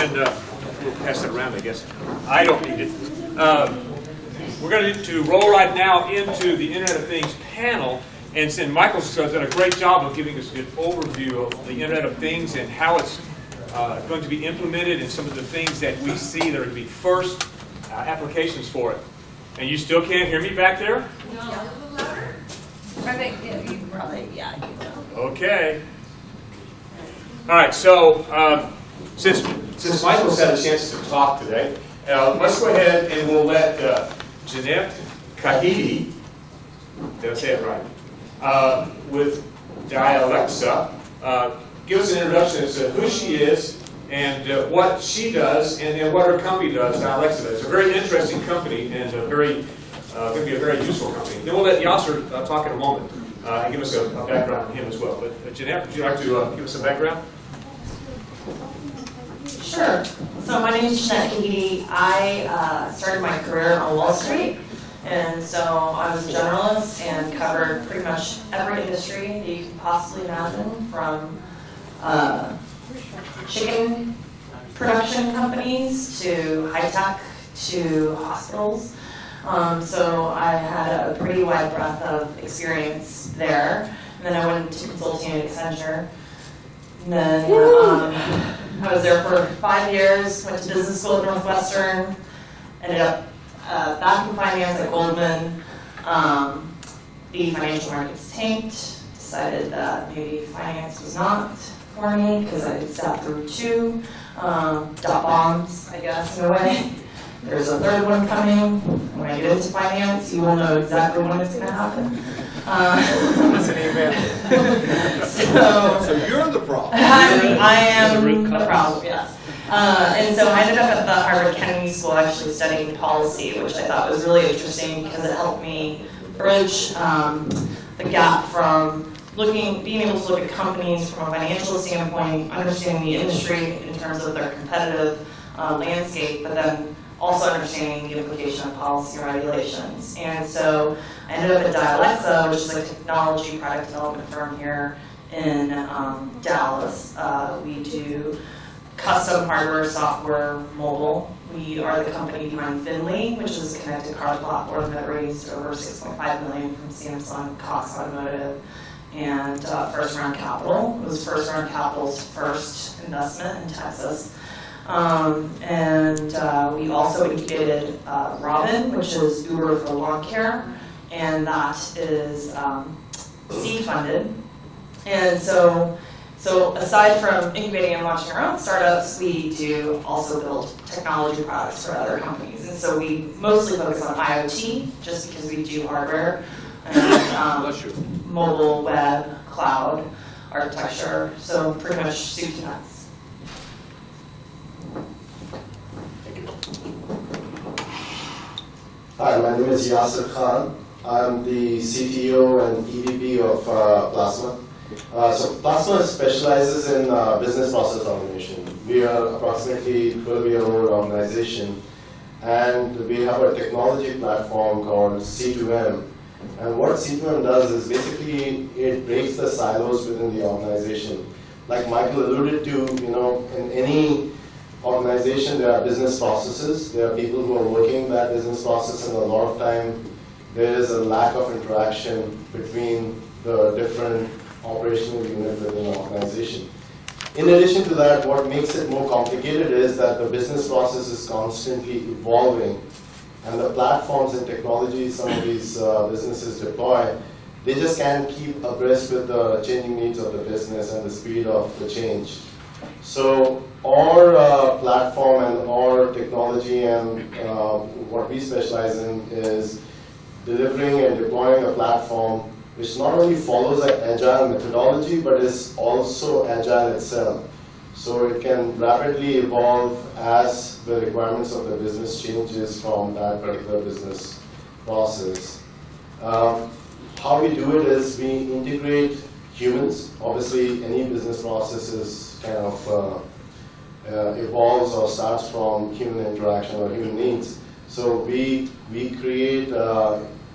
And we'll pass it around, I guess. I don't need it. We're going to roll right now into the Internet of Things panel. And Michael's done a great job of giving us an overview of the Internet of Things and how it's going to be implemented and some of the things that we see that are going to be first applications for it. And you still can't hear me back there? No. A little louder? I think you probably, yeah. Okay. All right, so since Michael's had a chance to talk today, let's go ahead and we'll let Jeanette Cajide, did I say it right, with DIALEXA, give us an introduction as to who she is and what she does and what her company does, DIALEXA does. It's a very interesting company and going to be a very useful company. Then we'll let Yasser talk in a moment and give us a background on him as well. But Jeanette, would you like to give us some background? Sure. So my name is Jeanette Cajide. I started my career on Wall Street, and so I was a generalist and covered pretty much every industry that you can possibly imagine, from chicken production companies to high tech to hospitals. So I had a pretty wide breadth of experience there. And then I went into consulting at Xchange. And then I was there for 5 years, went to business school at Northwestern, ended up back in finance at Goldman. The financial markets tanked, decided that maybe finance was not for me because I had sat through two dot-bombs, I guess, in a way. There's a third one coming. When I get into finance, you will know exactly when it's going to happen. That's an amen. So you're the problem. I am the problem, yes. And so I ended up at the Harvard Kennedy School actually studying policy, which I thought was really interesting because it helped me bridge the gap from being able to look at companies from a financial standpoint, understanding the industry in terms of their competitive landscape, but then also understanding the implication of policy and regulations. And so I ended up at DIALEXA, which is a technology product development firm here in Dallas. We do custom hardware, software, mobile. We are the company behind Finley, which is a connected car platform that raised over $6.5 million from Samsung, Cox Automotive, and First Round Capital. It was First Round Capital's first investment in Texas. And we also incubated Robin, which is Uber for lawn care, and that is seed funded. And so aside from incubating and launching our own startups, we do also build technology products for other companies. And so we mostly focus on IoT, just because we do hardware, and mobile, web, cloud, architecture, so pretty much soup to nuts. Hi, my name is Yasser Khan. I'm the CTO and EVP of Plasma. So Plasma specializes in business process automation. We are approximately 12-year-old organization, and we have a technology platform called C2M. And what C2M does is basically it breaks the silos within the organization. Like Michael alluded to, in any organization, there are business processes. There are people who are working that business process, and a lot of time there is a lack of interaction between the different operational units within an organization. In addition to that, what makes it more complicated is that the business process is constantly evolving, and the platforms and technologies some of these businesses deploy, they just can't keep abreast with the changing needs of the business and the speed of the change. So our platform and our technology and what we specialize in is delivering and deploying a platform which not only follows an agile methodology, but is also agile itself. So it can rapidly evolve as the requirements of the business changes from that particular business process. How we do it is we integrate humans. Obviously, any business process is kind of evolves or starts from human interaction or human needs. So we create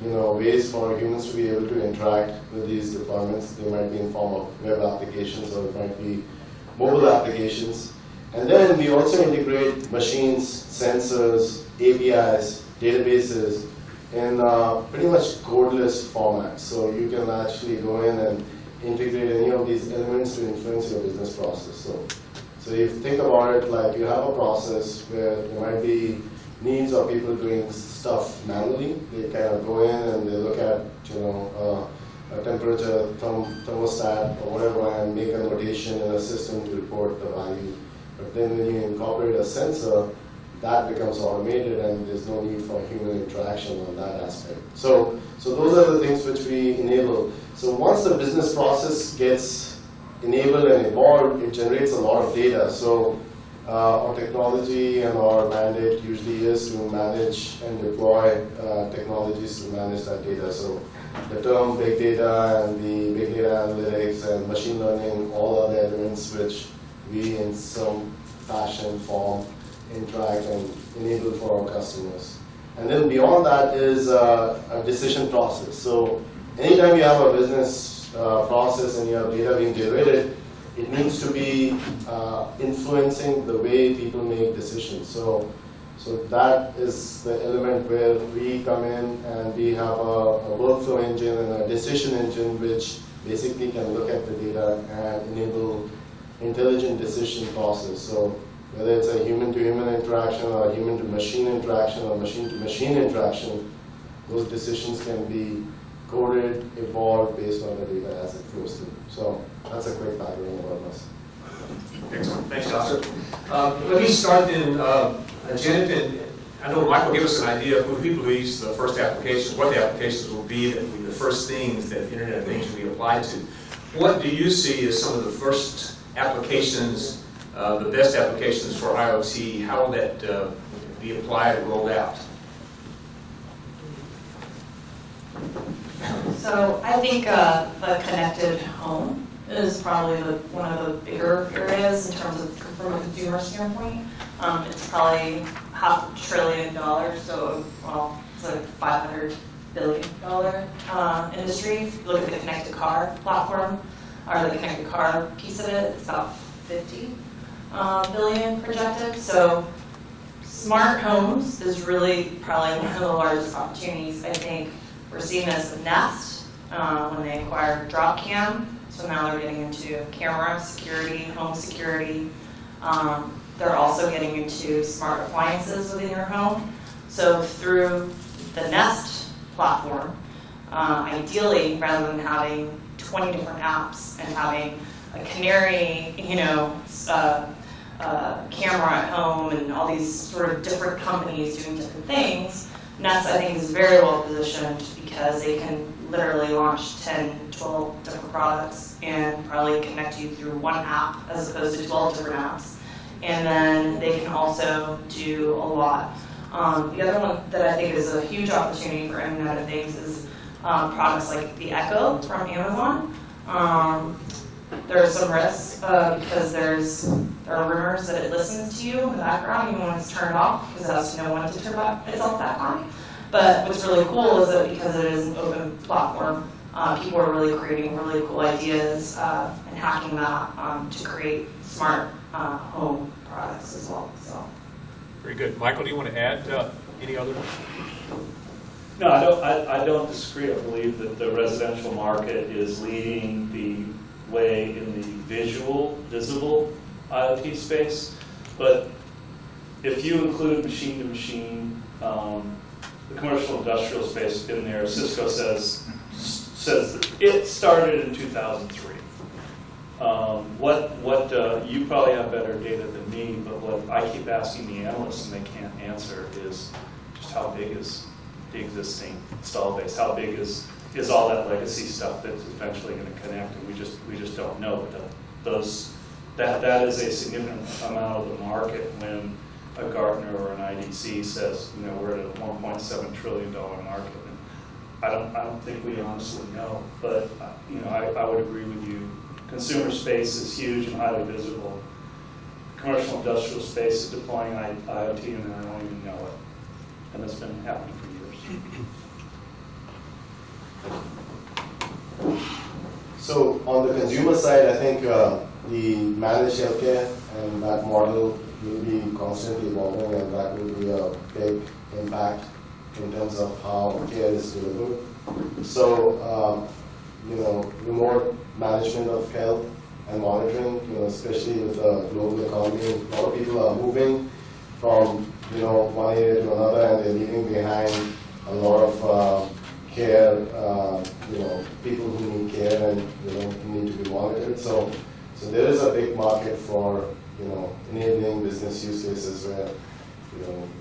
ways for humans to be able to interact with these deployments. They might be in form of web applications or it might be mobile applications. And then we also integrate machines, sensors, APIs, databases in pretty much codeless format. So you can actually go in and integrate any of these elements to influence your business process. So if you think about it, like you have a process where there might be needs of people doing stuff manually. They kind of go in and they look at, a temperature, thermostat, or whatever, and make a notation in a system to report the value. But then when you incorporate a sensor, that becomes automated and there's no need for human interaction on that aspect. So those are the things which we enable. So once the business process gets enabled and evolved, it generates a lot of data. So our technology and our mandate usually is to manage and deploy technologies to manage that data. So the term big data and the big data analytics and machine learning, all are the elements which we in some fashion, form, interact and enable for our customers. And then beyond that is a decision process. So anytime you have a business process and you have data being generated, it needs to be influencing the way people make decisions. So that is the element where we come in and we have a workflow engine and a decision engine which basically can look at the data and enable intelligent decision process. So whether it's a human-to-human interaction or a human-to-machine interaction or machine-to-machine interaction, those decisions can be coded, evolved based on the data as it flows through. So that's a quick background about us. Excellent. Thanks, Yasser. Let me start then, Janet, and I know Michael gave us an idea of who he believes the first applications, what the applications will be, that will be the first things that Internet of Things will be applied to. What do you see as some of the first applications, the best applications for IoT? How will that be applied or rolled out? So I think the connected home is probably one of the bigger areas in terms of from a consumer standpoint. It's probably $500 billion, so it's like $500 billion industry. If you look at the connected car platform or the connected car piece of it, it's about 50 billion projected. So smart homes is really probably one of the largest opportunities. I think we're seeing this with Nest when they acquired Dropcam. So now they're getting into camera security, home security. They're also getting into smart appliances within your home. So through the Nest platform, ideally, rather than having 20 different apps and having a canary, camera at home and all these sort of different companies doing different things, Nest, I think, is very well positioned because they can literally launch 10, 12 different products and probably connect you through one app as opposed to 12 different apps. And then they can also do a lot. The other one that I think is a huge opportunity for Internet of Things is products like the Echo from Amazon. There are some risks because there are rumors that it listens to you in the background even when it's turned off because it has to know when to turn itself back on. But what's really cool is that because it is an open platform, people are really creating really cool ideas and hacking that to create smart home products as well. So. Very good. Michael, do you want to add any other? No, I don't disagree. I believe that the residential market is leading the way in the visible IoT space. But if you include machine-to-machine, the commercial industrial space in there, Cisco says that it started in 2003. You probably have better data than me, but what I keep asking the analysts and they can't answer is just how big is the existing install base? How big is all that legacy stuff that's eventually going to connect? And we just don't know. But that is a significant amount of the market when a Gartner or an IDC says, we're at a $1.7 trillion market. And I don't think we honestly know, but I would agree with you. Consumer space is huge and highly visible. Commercial industrial space is deploying IoT and I don't even know it. And that's been happening for years. So on the consumer side, I think the managed healthcare, and that model will be constantly evolving, and that will be a big impact in terms of how care is delivered. So, remote management of health and monitoring, especially with the global economy, a lot of people are moving from, one area to another, and they're leaving behind a lot of care, people who need care and, who need to be monitored. So there is a big market for, enabling business use cases where,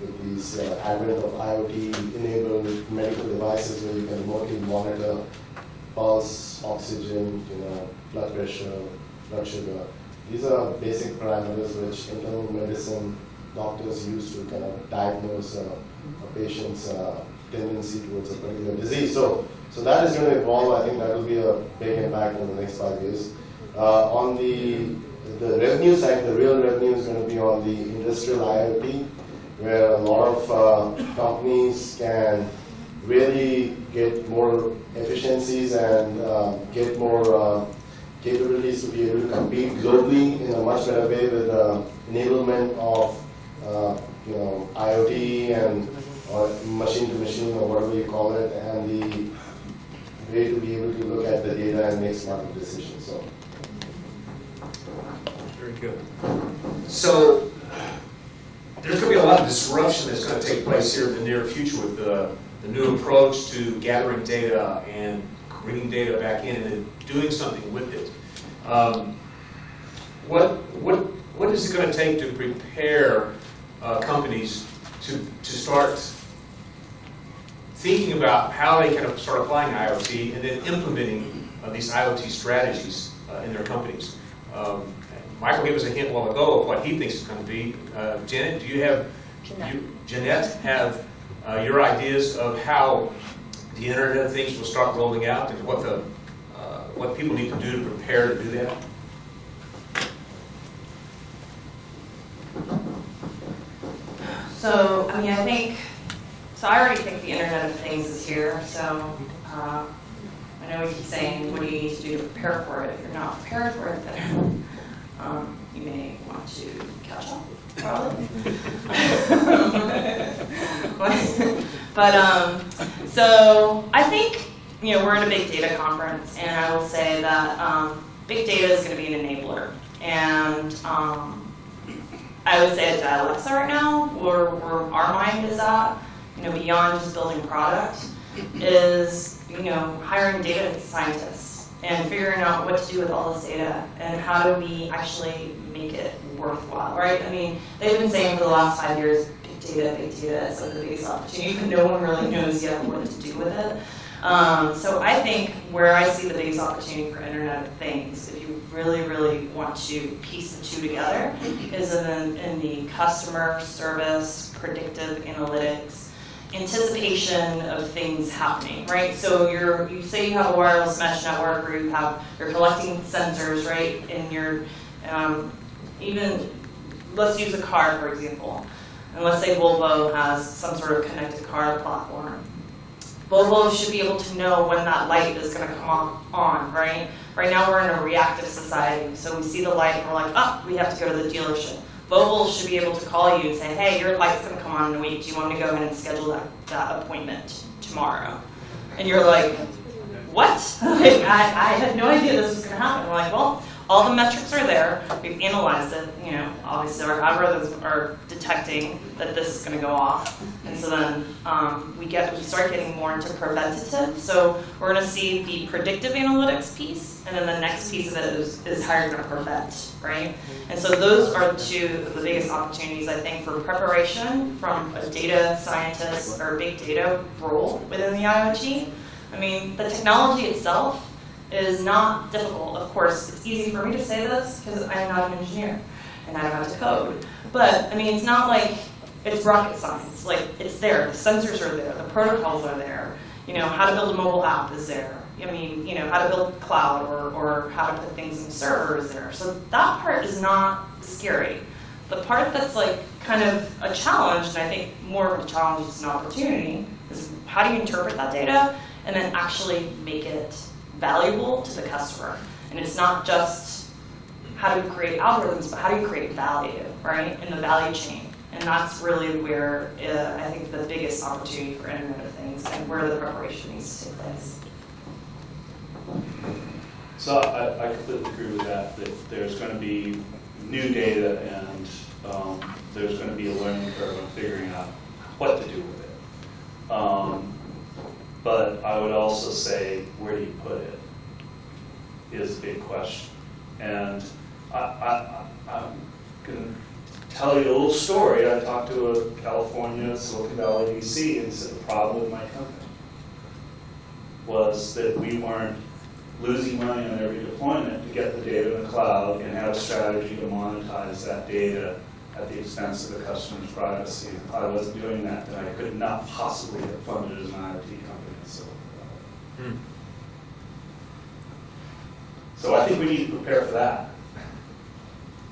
with these advent of IoT-enabled medical devices where you can remotely monitor pulse, oxygen, blood pressure, blood sugar. These are basic parameters which internal medicine doctors use to kind of diagnose a patient's tendency towards a particular disease. So that is going to evolve. I think that will be a big impact in the next 5 years. On the revenue side, the real revenue is going to be on the industrial IoT, where a lot of companies can really get more efficiencies and get more capabilities to be able to compete globally in a much better way with enablement of IoT and or machine to machine or whatever you call it, and the way to be able to look at the data and make smart decisions. So. Very good. So there's going to be a lot of disruption that's going to take place here in the near future with the new approach to gathering data and bringing data back in and then doing something with it. What is it going to take to prepare companies to start thinking about how they kind of start applying IoT and then implementing these IoT strategies in their companies? Michael gave us a hint a while ago of what he thinks it's going to be. Janet, do you have, Jeanette, have your ideas of how the Internet of Things will start rolling out and what people need to do to prepare to do that? So, I already think the Internet of Things is here, so I know we keep saying, what do you need to do to prepare for it? If you're not prepared for it, then you may want to catch up, probably. So I think, we're at a big data conference, and I will say that big data is going to be an enabler. And I would say at DIALEXA right now, where our mind is at, beyond just building product, is, hiring data scientists and figuring out what to do with all this data and how do we actually make it worthwhile, right? They've been saying for the last 5 years, big data is like the biggest opportunity, but no one really knows yet what to do with it. So I think where I see the biggest opportunity for Internet of Things, if you really, really want to piece the two together, is in the customer service, predictive analytics, anticipation of things happening, right? So you say you have a wireless mesh network, or you're collecting sensors, right? And you're even, let's use a car for example, and let's say Volvo has some sort of connected car platform. Volvo should be able to know when that light is going to come on, right? Right now we're in a reactive society, so we see the light and we're like, we have to go to the dealership. Volvo should be able to call you and say, hey, your light's going to come on in a week. Do you want me to go ahead and schedule that appointment tomorrow? And you're like, what? I had no idea this was going to happen. We're like, well, all the metrics are there. We've analyzed it. Obviously our algorithms are detecting that this is going to go off. And so then we start getting more into preventative. So we're going to see the predictive analytics piece, and then the next piece of it is how you're going to prevent, right? And so those are two of the biggest opportunities, I think, for preparation from a data scientist or big data role within the IoT. The technology itself is not difficult. Of course, it's easy for me to say this because I'm not an engineer and I don't have to code. But it's not like it's rocket science. Like, it's there. The sensors are there. The protocols are there. How to build a mobile app is there. How to build cloud or how to put things in servers there. So that part is not scary. The part that's like kind of a challenge, and I think more of a challenge is an opportunity, is how do you interpret that data and then actually make it valuable to the customer. And it's not just how to create algorithms, but how do you create value, right, in the value chain? And that's really where I think the biggest opportunity for Internet of Things and where the preparation needs to take place. So I completely agree with that there's going to be new data and there's going to be a learning curve on figuring out what to do with it. But I would also say, where do you put it is a big question. And I'm going to tell you a little story. I talked to a California, Silicon Valley VC, and said the problem with my company was that we weren't losing money on every deployment to get the data in the cloud and have a strategy to monetize that data at the expense of the customer's privacy. If I wasn't doing that, then I could not possibly have funded as an IoT company in Silicon Valley. So I think we need to prepare for that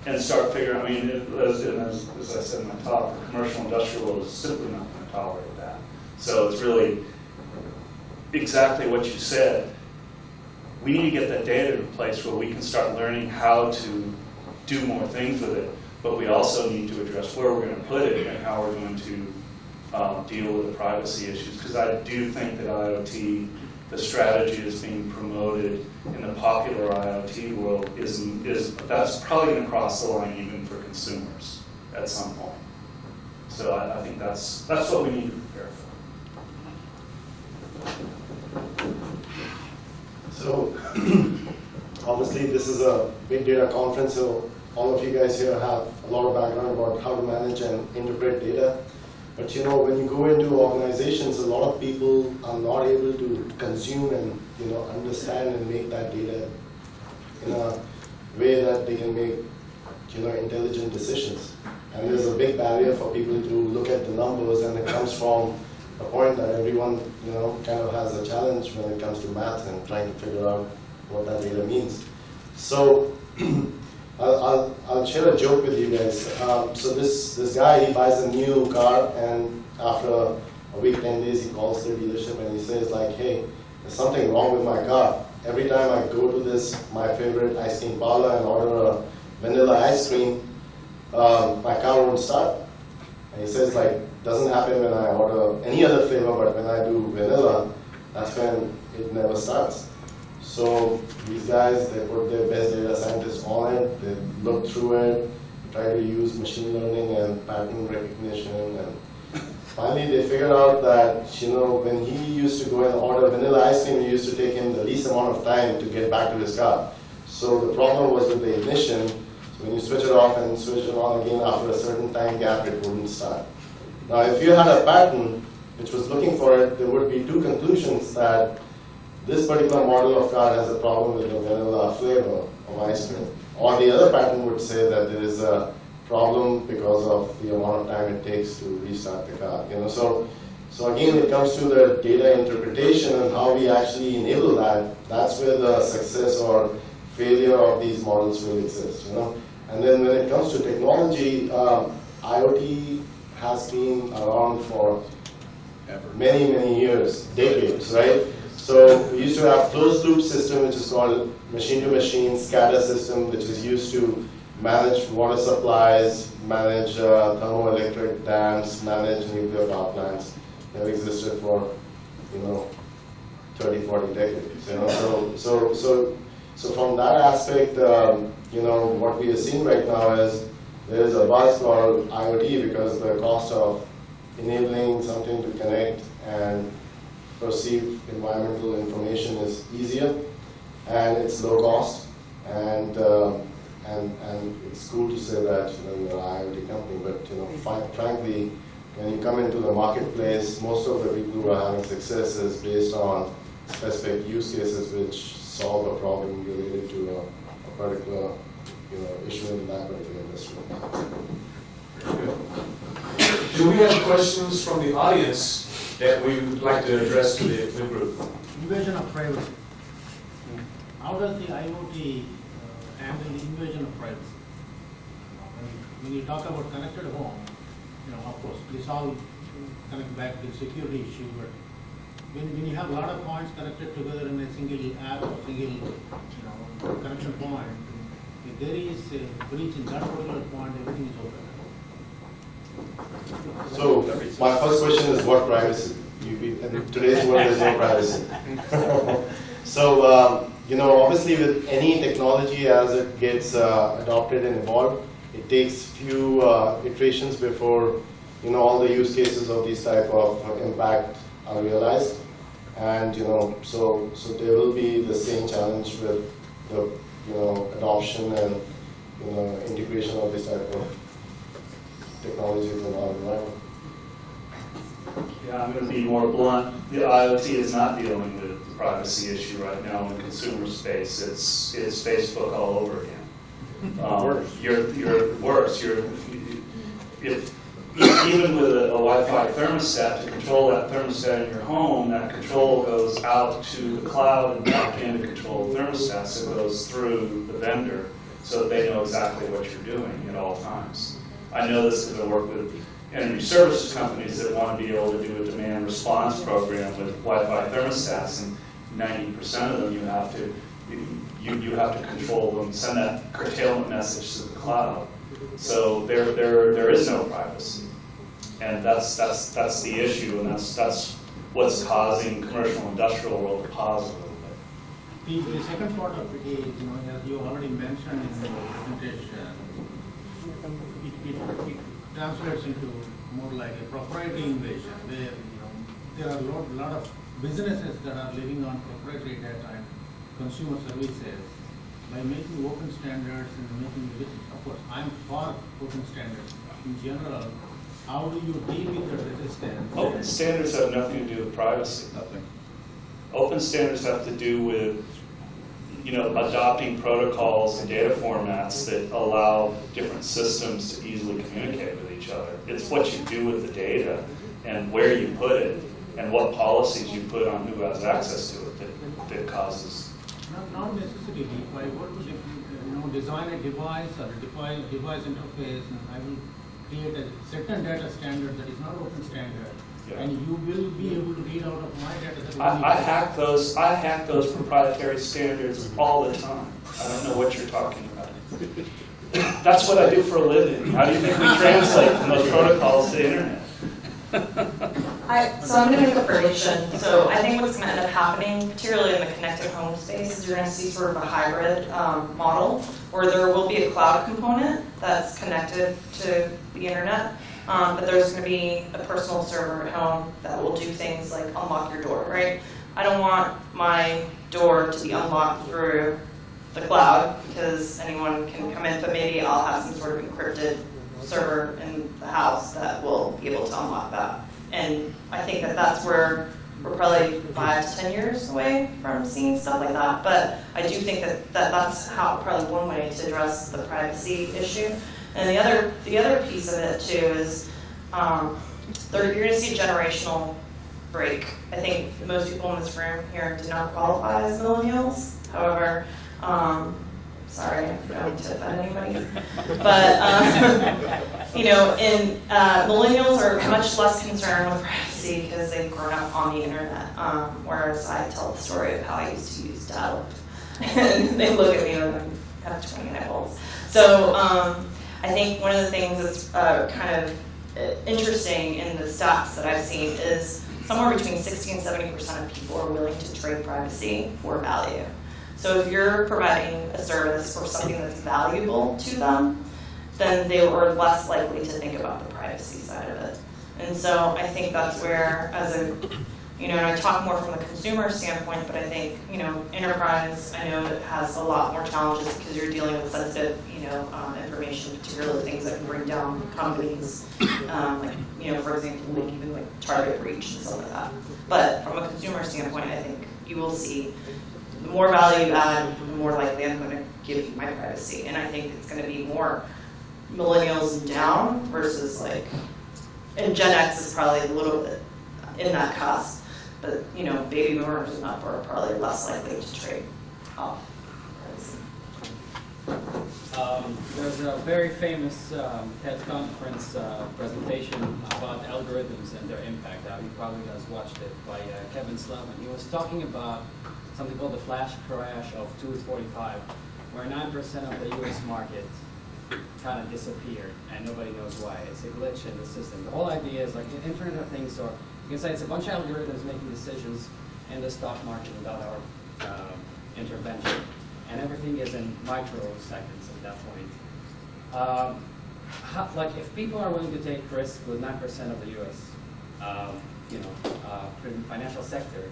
and start figuring, I mean, as I said in my talk, the commercial industrial world is simply not going to tolerate that. So it's really exactly what you said. We need to get that data in a place where we can start learning how to do more things with it, but we also need to address where we're going to put it and how we're going to deal with the privacy issues. Because I do think that IoT, the strategy that's being promoted in the popular IoT world that's probably going to cross the line even for consumers at some point. So I think that's what we need to prepare for. So, obviously this is a big data conference, so all of you guys here have a lot of background about how to manage and interpret data. But you know, when you go into organizations, a lot of people are not able to consume and understand and make that data in a way that they can make intelligent decisions. And there's a big barrier for people to look at the numbers, and it comes from a point that everyone kind of has a challenge when it comes to math and trying to figure out what that data means. So I'll share a joke with you guys. So this guy, he buys a new car, and after a week, 10 days, he calls the dealership and he says like, hey, there's something wrong with my car. Every time I go to my favorite ice cream parlor and order a vanilla ice cream, my car won't start. And he says like, doesn't happen when I order any other flavor, but when I do vanilla, that's when it never starts. So these guys, they put their best data scientists on it, they look through it, try to use machine learning and pattern recognition, and finally they figured out that when he used to go and order vanilla ice cream, it used to take him the least amount of time to get back to his car. So the problem was with the ignition. So when you switch it off and switch it on again after a certain time gap, it wouldn't start. Now if you had a pattern which was looking for it, there would be two conclusions: that this particular model of car has a problem with the vanilla flavor of ice cream. Or the other pattern would say that there is a problem because of the amount of time it takes to restart the car. So again, it comes to the data interpretation and how we actually enable that. That's where the success or failure of these models will exist. And then when it comes to technology, IoT has been around for many, many years, decades, right? So we used to have closed loop system, which is called machine-to-machine SCADA system, which is used to manage water supplies, manage thermoelectric dams, manage nuclear power plants. They've existed for 30, 40 decades. So from that aspect, what we are seeing right now is there is a buzz called IoT because the cost of enabling something to connect and perceive environmental information is easier, and it's low cost, and it's cool to say that you're an IoT company. But frankly, when you come into the marketplace, most of the people who are having success is based on specific use cases which solve a problem related to a particular issue in that particular industry. Very good. Do we have questions from the audience that we would like to address to the group? Invasion of privacy. How does the IoT handle the invasion of privacy? When you talk about connected home, of course, this all connect back to the security issue, but when you have a lot of points connected together in a single app or single connection point, if there is a breach in that particular point, everything is open. So my first question is what privacy? In today's world, there's no privacy. So obviously, with any technology as it gets adopted and evolved, it takes few iterations before all the use cases of these type of impact are realized, and so there will be the same challenge with the adoption and integration of this type of technologies in our environment. Yeah, I'm going to be more blunt. The IoT is not dealing with the privacy issue right now in the consumer space. It's Facebook all over again. You're worse. Even with a Wi-Fi thermostat, to control that thermostat in your home, that control goes out to the cloud and back in to control the thermostat, so it goes through the vendor so that they know exactly what you're doing at all times. I know this because I work with energy services companies that want to be able to do a demand response program with Wi-Fi thermostats, and 90% of them you have to control them, send that curtailment message to the cloud. So there is no privacy, and that's the issue, and that's what's causing commercial and industrial world to pause a little bit. The second part of it is, as you already mentioned in the presentation, it translates into more like a proprietary invasion, where there are a lot of businesses that are living on proprietary data and consumer services. By making open standards and making it, of course, I'm for open standards in general. How do you deal with the resistance? Open standards have nothing to do with privacy. Nothing. Open standards have to do with adopting protocols and data formats that allow different systems to easily communicate with each other. It's what you do with the data and where you put it and what policies you put on who has access to it that causes. Not necessarily. If I were to design a device or a device interface, and I will create a certain data standard that is not open standard, Yeah. and you will be able to read out of my data. That I hack those proprietary standards all the time. I don't know what you're talking about. That's what I do for a living. How do you think we translate from those protocols to the internet? So I'm going to make a prediction. So I think what's going to end up happening, particularly in the connected home space, is you're going to see sort of a hybrid model where there will be a cloud component that's connected to the internet, but there's going to be a personal server at home that will do things like unlock your door, right? I don't want my door to be unlocked through the cloud because anyone can come in, but maybe I'll have some sort of encrypted server in the house that will be able to unlock that. And I think that that's where we're probably 5 to 10 years away from seeing stuff like that. But I do think that's how probably one way to address the privacy issue. And the other piece of it too is you're going to see a generational break. I think most people in this room here do not qualify as millennials. However, sorry, I don't to offend anybody. But, millennials are much less concerned with privacy because they've grown up on the internet. Whereas I tell the story of how I used to use DIALEXA. And they look at me and I have 20 nipples. So I think one of the things that's kind of interesting in the stats that I've seen is somewhere between 60 and 70% of people are willing to trade privacy for value. So if you're providing a service or something that's valuable to them, then they are less likely to think about the privacy side of it. And so I think that's where, and I talk more from the consumer standpoint, but I think, enterprise, I know it has a lot more challenges because you're dealing with sensitive, information, particularly things that can bring down companies, for example, even target reach and stuff like that. But from a consumer standpoint, I think you will see the more value you add, the more likely I'm going to give you my privacy. And I think it's going to be more millennials and down versus and Gen X is probably a little bit in that cusp. But, baby boomers and up are probably less likely to trade off. There's a very famous TED conference presentation about algorithms and their impact. You probably guys watched it by Kevin Slevin. He was talking about something called the flash crash of 2:45. where 9% of the US market kind of disappeared and nobody knows why. It's a glitch in the system. The whole idea is like the Internet of Things, or you can say it's a bunch of algorithms making decisions in the stock market without our intervention. And everything is in microseconds at that point. Like if people are willing to take risk with 9% of the US financial sector,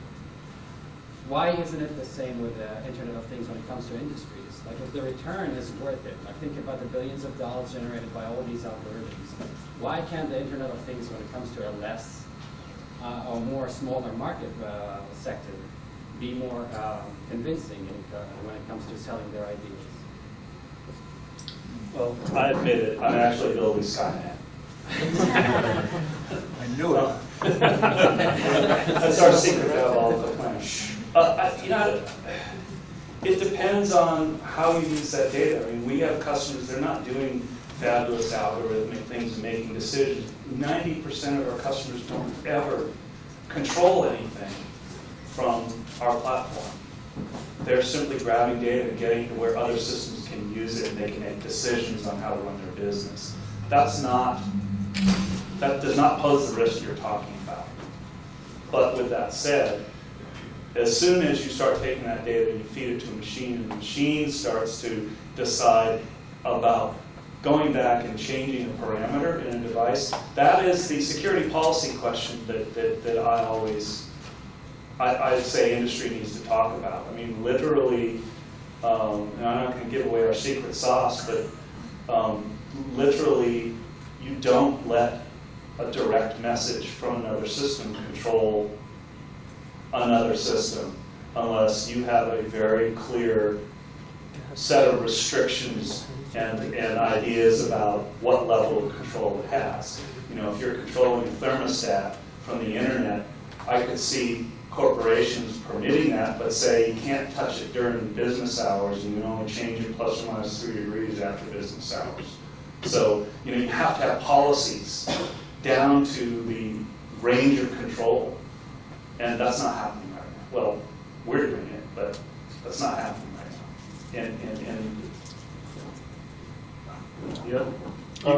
why isn't it the same with the Internet of Things when it comes to industries? Like if the return is worth it, like think about the billions of dollars generated by all these algorithms. Why can't the Internet of Things when it comes to a less or more smaller market sector be more convincing when it comes to selling their ideas? Well, I admit it, I'm actually building Skynet. I knew it. That's our secret of all the plan. It depends on how you use that data. I mean, we have customers, they're not doing fabulous algorithmic things and making decisions. 90% of our customers don't ever control anything from our platform. They're simply grabbing data and getting to where other systems can use it and they can make decisions on how to run their business. That does not pose the risk you're talking about. But with that said, as soon as you start taking that data and you feed it to a machine, and the machine starts to decide about going back and changing a parameter in a device, that is the security policy question that I'd say industry needs to talk about. I mean, literally, and I'm not going to give away our secret sauce, but literally, you don't let a direct message from another system control another system unless you have a very clear set of restrictions and ideas about what level of control it has. You know, if you're controlling a thermostat from the internet, I could see corporations permitting that, but say you can't touch it during business hours and you can only change it plus or minus 3 degrees after business hours. So, you know, you have to have policies down to the range of control, and that's not happening right now. Well, we're doing it, but that's not happening right now.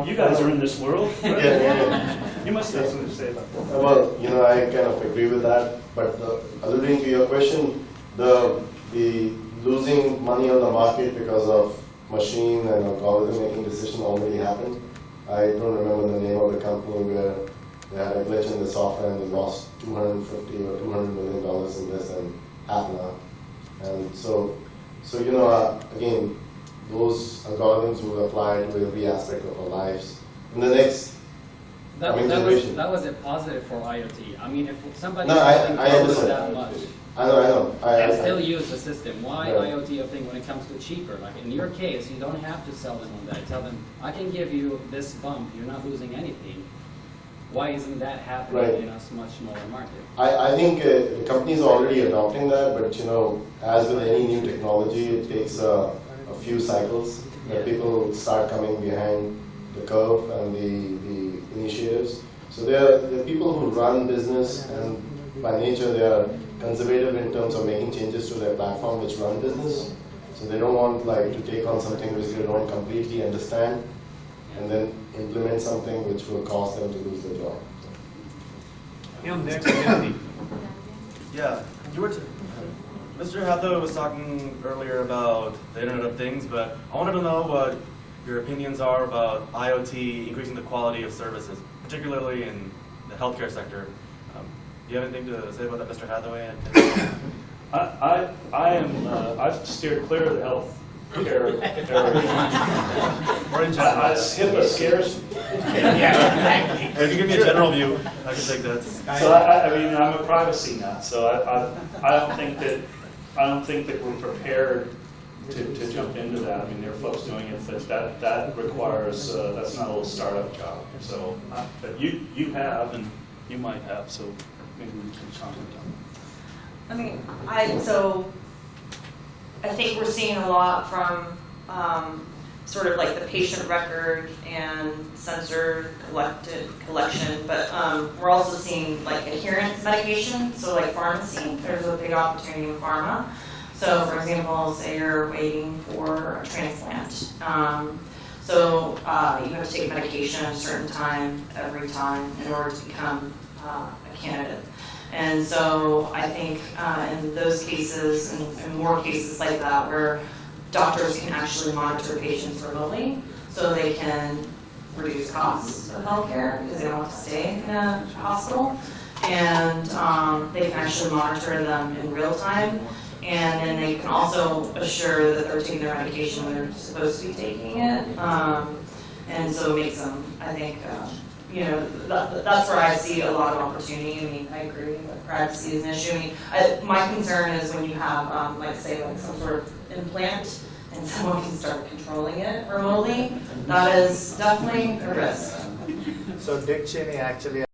You guys are in this world, right? Yeah. You must have something to say about that. Well, you know, I kind of agree with that, but alluding to your question, the losing money on the market because of machine and algorithm making decision already happened. I don't remember the name of the company where they had a glitch in the software and they lost $250 or $200 million in less than half an hour. And so you know, again, those algorithms will apply to every aspect of our lives. In the next That was a positive for IoT. I mean, if somebody I understand. that much I know. and still use the system, why Right. IoT of thing when it comes to cheaper? Like in your case, you don't have to sell them on that. Tell them, I can give you this bump. You're not losing anything. Why isn't that happening Right. in a much smaller market? I think the companies are already adopting that, but you know, as with any new technology, it takes a few cycles that people start coming behind the curve and the initiatives. So there are people who run business, and by nature they are conservative in terms of making changes to their platform which run business. So they don't want like to take on something which they don't completely understand and then implement something which will cause them to lose their job. Yeah, Mr. Hathaway was talking earlier about the Internet of Things, but I wanted to know what your opinions are about IoT increasing the quality of services, particularly in the healthcare sector. Do you have anything to say about that, Mr. Hathaway? I've steered clear of the health care area. HIPAA scares me. If you give me a general view, I can take that. So I mean, I'm a privacy nut, so I don't think that we're prepared to jump into that. I mean, there are folks doing it, but that requires that's not a little startup job. So, but you have, and you might have, so maybe we can comment on that. I mean, I think we're seeing a lot from sort of like the patient record and sensor collection, but we're also seeing like adherence medication, so like pharmacy, there's a big opportunity in pharma. So for example, say you're waiting for a transplant. So you have to take medication at a certain time, every time, in order to become a candidate. And so I think in those cases, and more cases like that, where doctors can actually monitor patients remotely, so they can reduce costs of healthcare because they don't have to stay in a hospital, and they can actually monitor them in real time, and then they can also assure that they're taking their medication when they're supposed to be taking it, and so it makes them, I think, you know, that's where I see a lot of opportunity. I mean, I agree that privacy is an issue. I mean, my concern is when you have, like, say, like some sort of implant and someone can start controlling it remotely, that is definitely a risk. So Dick Cheney actually